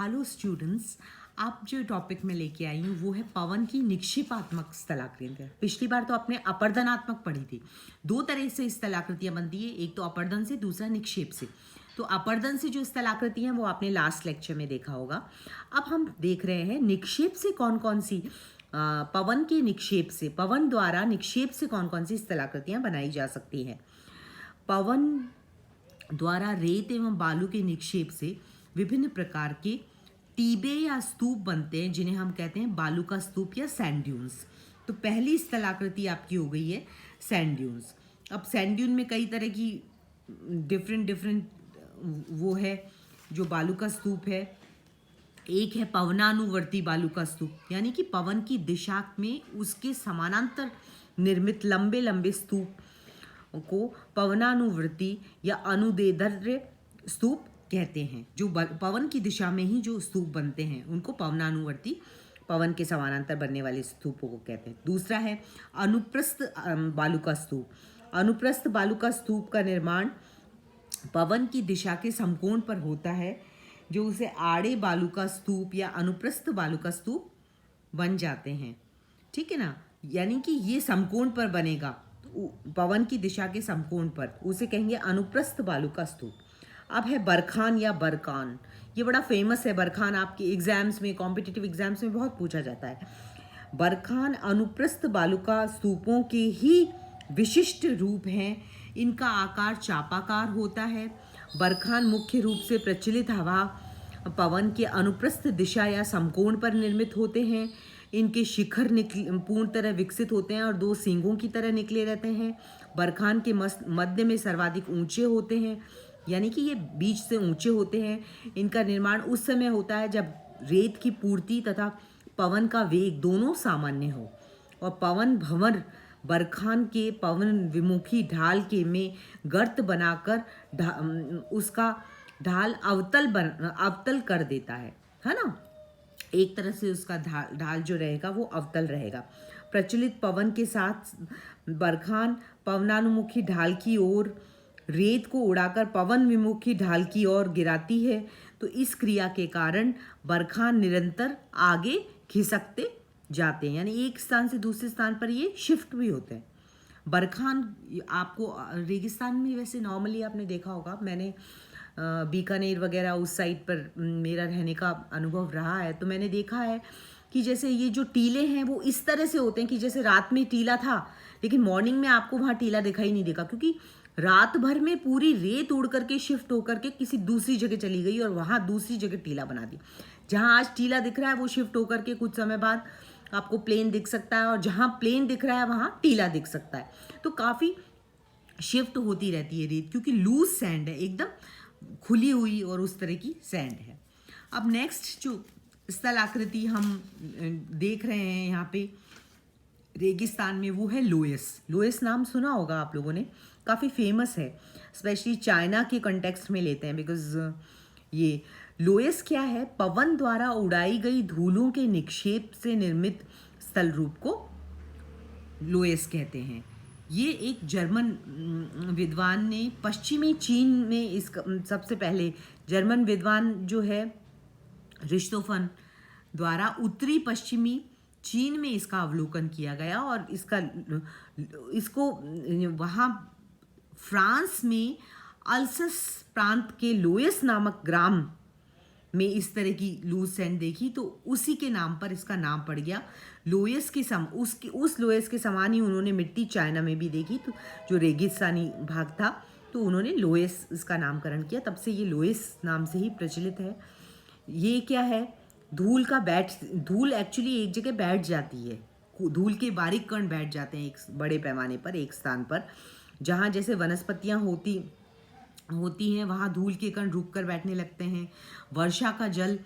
Hello students. आप जो topic में लेके आई हूँ वो है पवन की निक्षेपात्मक स्थलाकृतियाँ। पिछली बार तो आपने अपर्दनात्मक पढ़ी थी। दो तरह से स्थलाकृतियाँ बनती है, एक तो अपर्दन से, दूसरा निक्षेप से। तो अपर्दन से जो स्थलाकृतियाँ हैं वो आपने लास्ट लेक्चर में देखा होगा। अब हम देख रहे हैं निक्षेप से कौन कौन सी पवन के निक्षेप से, पवन द्वारा निक्षेप से कौन कौन सी स्थलाकृतियाँ बनाई जा सकती हैं। पवन द्वारा रेत एवं बालू के निक्षेप से विभिन्न प्रकार के टीबे या स्तूप बनते हैं, जिन्हें हम कहते हैं बालू का स्तूप या सैंड ड्यून्स। तो पहली स्थलाकृति आपकी हो गई है सैंड ड्यून्स। अब सैंड ड्यून में कई तरह की डिफरेंट वो है जो बालू का स्तूप है। एक है पवनानुवर्ती बालू का स्तूप, यानी कि पवन की दिशा में उसके समानांतर निर्मित लंबे लंबे स्तूप को पवनानुवर्ती या अनुदैर्ध्य स्तूप कहते हैं। जो पवन की दिशा में ही जो स्तूप बनते हैं उनको पवनानुवर्ती, पवन के समानांतर बनने वाले स्तूपों को कहते हैं। दूसरा है अनुप्रस्थ बालू का स्तूप। अनुप्रस्थ बालू का स्तूप का निर्माण पवन की दिशा के समकोण पर होता है, जो उसे आड़े बालू का स्तूप या अनुप्रस्थ बालू का स्तूप बन जाते हैं। ठीक है ना, यानी कि ये समकोण पर बनेगा, पवन की दिशा के समकोण पर, उसे कहेंगे अनुप्रस्थ बालू का स्तूप। अब है बरखान या बरकान। ये बड़ा फेमस है। बरखान आपके एग्जाम्स में, कॉम्पिटिटिव एग्जाम्स में बहुत पूछा जाता है। बरखान अनुप्रस्थ बालू का स्तूपों के ही विशिष्ट रूप हैं। इनका आकार चापाकार होता है। बरखान मुख्य रूप से प्रचलित हवा पवन के अनुप्रस्थ दिशा या समकोण पर निर्मित होते हैं। इनके शिखर पूर्ण तरह विकसित होते हैं और दो सींगों की तरह निकले रहते हैं। बरखान के मध्य में सर्वाधिक ऊंचे होते हैं, यानी कि ये बीच से ऊंचे होते हैं। इनका निर्माण उस समय होता है जब रेत की पूर्ति तथा पवन का वेग दोनों सामान्य हो। और पवन भंवर बरखान के पवन विमुखी ढाल के में गर्त बनाकर उसका ढाल अवतल कर देता है ना। एक तरह से उसका ढाल जो रहेगा वो अवतल रहेगा। प्रचलित पवन के साथ बरखान पवनानुमुखी ढाल की ओर रेत को उड़ाकर पवन विमुखी ढाल की ओर गिराती है। तो इस क्रिया के कारण बरखान निरंतर आगे खिसकते जाते हैं, यानी एक स्थान से दूसरे स्थान पर ये शिफ्ट भी होते हैं। बरखान आपको रेगिस्तान में वैसे नॉर्मली आपने देखा होगा, मैंने बीकानेर वगैरह उस साइड पर मेरा रहने का अनुभव रहा है, तो मैंने देखा है कि जैसे ये जो टीले हैं वो इस तरह से होते हैं कि जैसे रात में टीला था लेकिन मॉर्निंग में आपको वहाँ टीला दिखाई नहीं देगा, क्योंकि रात भर में पूरी रेत उड़ करके शिफ्ट होकर के किसी दूसरी जगह चली गई और वहाँ दूसरी जगह टीला बना दी। जहाँ आज टीला दिख रहा है वो शिफ्ट होकर के कुछ समय बाद आपको प्लेन दिख सकता है, और जहाँ प्लेन दिख रहा है वहाँ टीला दिख सकता है। तो काफ़ी शिफ्ट होती रहती है रेत, क्योंकि लूज सैंड है, एकदम खुली हुई और उस तरह की सैंड है। अब नेक्स्ट जो स्थल आकृति हम देख रहे हैं यहाँ पे रेगिस्तान में, वो है लोयस। लोयस नाम सुना होगा आप लोगों ने, काफ़ी फेमस है, स्पेशली चाइना के कॉन्टेक्स्ट में लेते हैं, बिकॉज ये लोयस क्या है, पवन द्वारा उड़ाई गई धूलों के निक्षेप से निर्मित स्थल रूप को लोयस कहते हैं। ये एक जर्मन विद्वान ने पश्चिमी चीन में इस सबसे पहले जर्मन विद्वान जो है रिश्तोफन द्वारा उत्तरी पश्चिमी चीन में इसका अवलोकन किया गया, और इसको वहाँ फ्रांस में अल्सस प्रांत के लोयस नामक ग्राम में इस तरह की लूज सैंड देखी, तो उसी के नाम पर इसका नाम पड़ गया लोयस के उस लोयस के समान ही उन्होंने मिट्टी चाइना में भी देखी, तो जो रेगिस्तानी भाग था, तो उन्होंने लोयस इसका नामकरण किया। तब से ये लोयस नाम से ही प्रचलित है। ये क्या है, धूल एक्चुअली एक जगह बैठ जाती है, धूल के बारीक कण बैठ जाते हैं एक बड़े पैमाने पर एक स्थान पर। जहाँ जैसे वनस्पतियाँ होती हैं वहाँ धूल के कण रुक कर बैठने लगते हैं। वर्षा का जल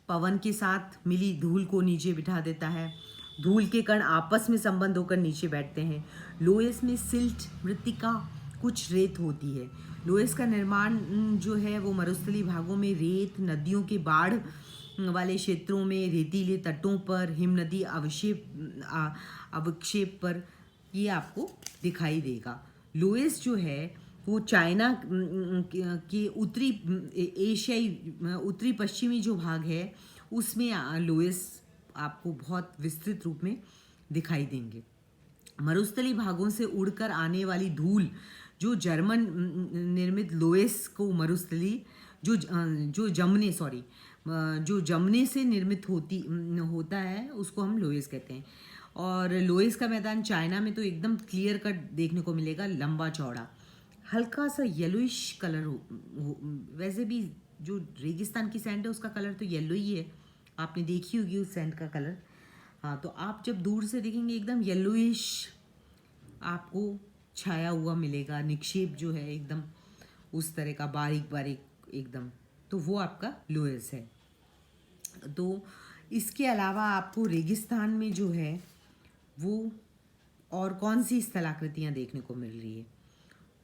पवन के साथ मिली धूल को नीचे बिठा देता है। धूल के कण आपस में संबंध होकर नीचे बैठते हैं। लोयस में सिल्ट, मृत्तिका, कुछ रेत होती है। लोयस का निर्माण जो है वो मरुस्थलीय भागों में रेत, नदियों के बाढ़ वाले क्षेत्रों में, रेतीले तटों पर, हिमनदी अवक्षेप पर ये आपको दिखाई देगा। लोयस जो है वो चाइना के उत्तरी एशियाई उत्तरी पश्चिमी जो भाग है उसमें लोएस आपको बहुत विस्तृत रूप में दिखाई देंगे। मरुस्थली भागों से उड़कर आने वाली धूल जो जर्मन निर्मित लोएस को मरुस्थली जो जमने से निर्मित होता है उसको हम लोएस कहते हैं। और लोएस का मैदान चाइना में तो एकदम क्लियर कट देखने को मिलेगा, लंबा चौड़ा, हल्का सा येलोइश कलर वैसे भी जो रेगिस्तान की सैंड है उसका कलर तो येलो ही है, आपने देखी होगी उस सैंड का कलर। हाँ, तो आप जब दूर से देखेंगे एकदम येलोइश आपको छाया हुआ मिलेगा, निक्षेप जो है एकदम उस तरह का बारीक बारीक एकदम, तो वो आपका लोएस है। तो इसके अलावा आपको रेगिस्तान में जो है वो और कौन सी स्थलाकृतियाँ देखने को मिल रही है?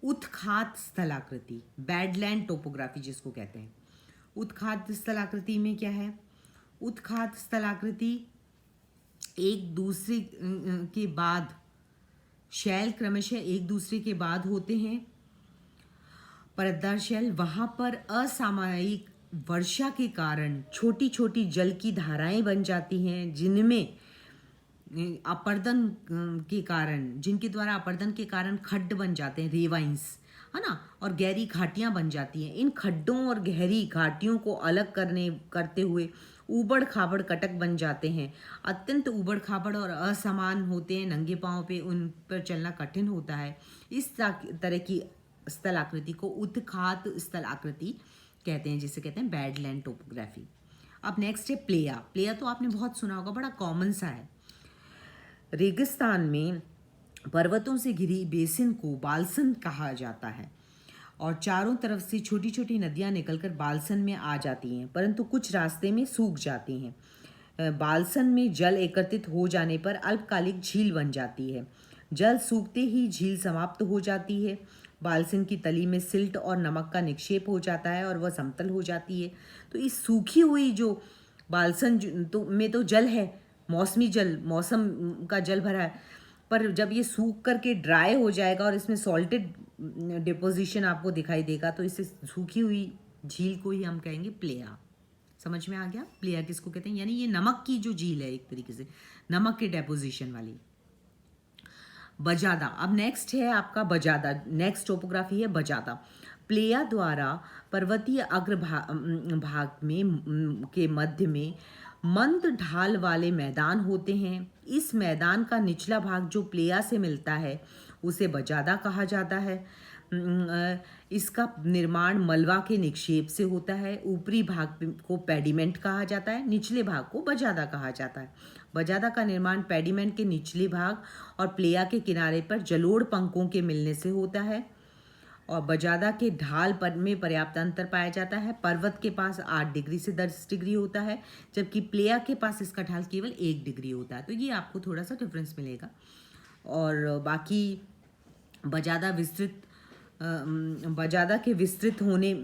उत्खात स्थलाकृति, बैडलैंड टोपोग्राफी जिसको कहते हैं। उत्खात स्थलाकृति में क्या है? उत्खात स्थलाकृति एक दूसरे के बाद शैल क्रमशः एक दूसरे के बाद होते हैं। परतदार शैल, वहाँ पर असामयिक वर्षा के कारण छोटी छोटी जल की धाराएं बन जाती हैं जिनमें अपरदन के कारण, जिनके द्वारा अपरदन के कारण खड्ड बन जाते हैं, रेवाइंस, है ना, और गहरी घाटियां बन जाती हैं। इन खड्डों और गहरी घाटियों को अलग करते हुए ऊबड़ खाबड़ कटक बन जाते हैं। अत्यंत ऊबड़ खाबड़ और असमान होते हैं, नंगे पांव पे उन पर चलना कठिन होता है। इस तरह की स्थलाकृति को उत्खात स्थलाकृति कहते हैं, जिसे कहते हैं बैडलैंड टोपोग्राफी। अब नेक्स्ट है प्लेया। प्लेया तो आपने बहुत सुना होगा, बड़ा कॉमन सा है। रेगिस्तान में पर्वतों से घिरी बेसिन को बाल्सन कहा जाता है और चारों तरफ से छोटी छोटी नदियां निकलकर बाल्सन में आ जाती हैं, परंतु कुछ रास्ते में सूख जाती हैं। बाल्सन में जल एकत्रित हो जाने पर अल्पकालिक झील बन जाती है। जल सूखते ही झील समाप्त हो जाती है। बाल्सन की तली में सिल्ट और नमक का निक्षेप हो जाता है और वह समतल हो जाती है। तो इस सूखी हुई जो बाल्सन में तो जल है, मौसमी जल, मौसम का जल भरा है, पर जब ये सूख करके ड्राई हो जाएगा और इसमें सॉल्टेड डिपोजिशन आपको दिखाई देगा तो इसे सूखी हुई झील को ही हम कहेंगे प्लेया। समझ में आ गया? प्लेया किसको कहते हैं? यानी ये नमक की जो झील है, एक तरीके से नमक के डेपोजिशन वाली। बजादा, अब नेक्स्ट है आपका बजादा। नेक्स्ट टोपोग्राफी है बजादा। प्लेया द्वारा पर्वतीय भाग में के मध्य में मंद ढाल वाले मैदान होते हैं। इस मैदान का निचला भाग जो प्लेया से मिलता है उसे बजादा कहा जाता है। इसका निर्माण मलबा के निक्षेप से होता है। ऊपरी भाग को पेडिमेंट कहा जाता है, निचले भाग को बजादा कहा जाता है। बजादा का निर्माण पेडिमेंट के निचले भाग और प्लेया के किनारे पर जलोढ़ पंखों के मिलने से होता है और बजादा के ढाल पर में पर्याप्त अंतर पाया जाता है। पर्वत के पास 8 डिग्री से 10 डिग्री होता है, जबकि प्लेया के पास इसका ढाल केवल 1 डिग्री होता है। तो ये आपको थोड़ा सा डिफरेंस मिलेगा। और बाकी बजादा के विस्तृत होने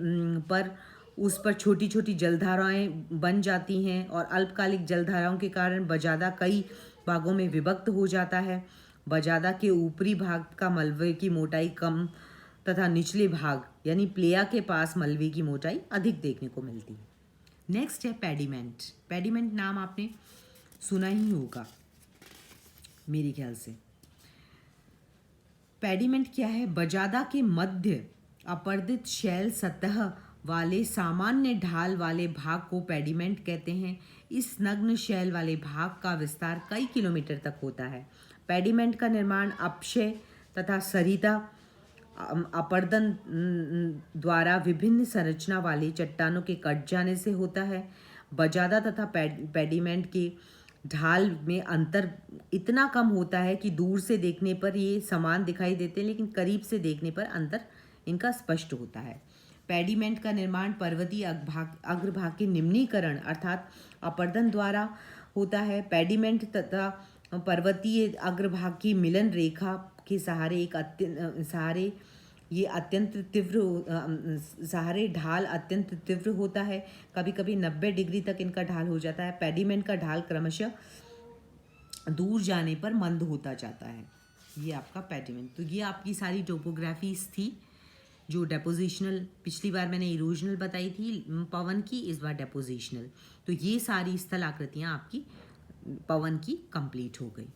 पर उस पर छोटी छोटी जलधाराएं बन जाती हैं और अल्पकालिक जलधाराओं के कारण बजादा कई भागों में विभक्त हो जाता है। बजादा के ऊपरी भाग का मलबे की मोटाई कम तथा निचले भाग यानी प्लेया के पास मलबे की मोटाई अधिक देखने को मिलती है। नेक्स्ट है पेडिमेंट। पेडिमेंट नाम आपने सुना ही होगा मेरे ख्याल से। पेडिमेंट क्या है? बजादा के मध्य अपर्दित शैल सतह वाले सामान्य ढाल वाले भाग को पेडिमेंट कहते हैं। इस नग्न शैल वाले भाग का विस्तार कई किलोमीटर तक होता है। पेडिमेंट का निर्माण अपक्षय तथा सरिता अपरदन द्वारा विभिन्न संरचना वाली चट्टानों के कट जाने से होता है। बजादा तथा पेडिमेंट के ढाल में अंतर इतना कम होता है कि दूर से देखने पर ये समान दिखाई देते हैं, लेकिन करीब से देखने पर अंतर इनका स्पष्ट होता है। पेडिमेंट का निर्माण पर्वतीय अग्रभाग के निम्नीकरण अर्थात अपरदन द्वारा होता है। पेडिमेंट तथा पर्वतीय अग्रभाग की मिलन रेखा के सहारे ढाल अत्यंत तीव्र होता है। कभी कभी 90 डिग्री तक इनका ढाल हो जाता है। पेडिमेंट का ढाल क्रमशः दूर जाने पर मंद होता जाता है। ये आपका पेडिमेंट। तो ये आपकी सारी टोपोग्राफीज थी जो डेपोजिशनल, पिछली बार मैंने इरोजनल बताई थी पवन की, इस बार डेपोजिशनल। तो ये सारी स्थलाकृतियाँ आपकी पवन की कंप्लीट हो गई।